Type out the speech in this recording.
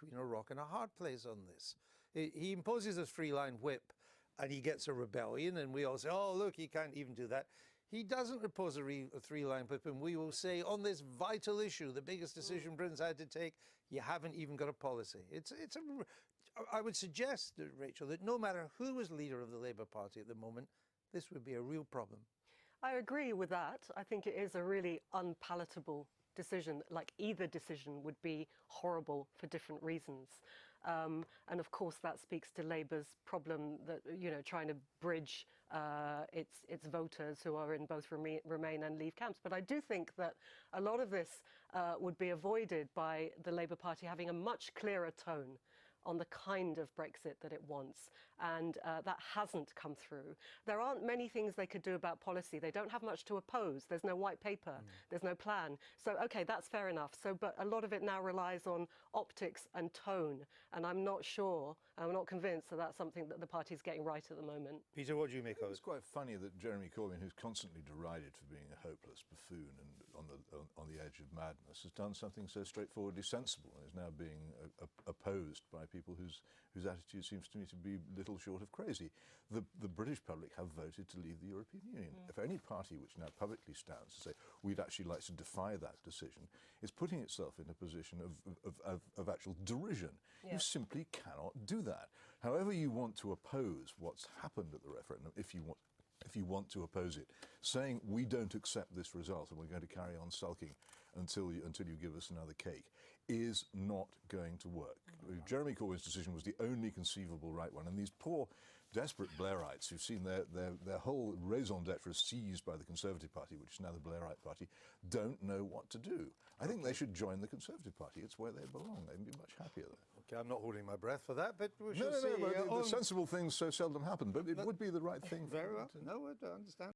between a rock and a hard place on this. He imposes a three-line whip and he gets a rebellion, and we all say, oh, look, he can't even do that. He doesn't impose a three-line whip, and we will say, on this vital issue, the biggest decision Britain's had to take, you haven't even got a policy. I would suggest, Rachel, that no matter who was leader of the Labour Party at the moment, this would be a real problem. I agree with that. I think it is a really unpalatable decision. Like, either decision would be horrible for different reasons. And of course that speaks to Labour's problem that, you know, trying to bridge its voters who are in both Remain and Leave camps. But I do think that a lot of this would be avoided by the Labour Party having a much clearer tone on the kind of Brexit that it wants, and that hasn't come through. There aren't many things they could do about policy. They don't have much to oppose. There's no white paper. There's no plan. So, OK, that's fair enough. So, but a lot of it now relies on optics and tone, and I'm not sure, I'm not convinced that that's something that the party's getting right at the moment. Peter, what do you make of it? It's quite funny that Jeremy Corbyn, who's constantly derided for being a hopeless buffoon and on the edge of madness, has done something so straightforwardly sensible and is now being opposed by people whose attitude seems to me to be little short of crazy. The British public have voted to leave the European Union. If any party which now publicly stands to say we'd actually like to defy that decision is putting itself in a position of actual derision. Yeah. You simply cannot do that. However you want to oppose what's happened at the referendum, if you want to oppose it, saying we don't accept this result and we're going to carry on sulking until you give us another cake, is not going to work. Jeremy Corbyn's decision was the only conceivable right one, and these poor, desperate Blairites who've seen their whole raison d'etre seized by the Conservative Party, which is now the Blairite Party, don't know what to do. I think they should join the Conservative Party. It's where they belong. They'd be much happier there. OK, I'm not holding my breath for that, but we shall see. The sensible things so seldom happen, but it would be the right thing. Very well. No, I understand.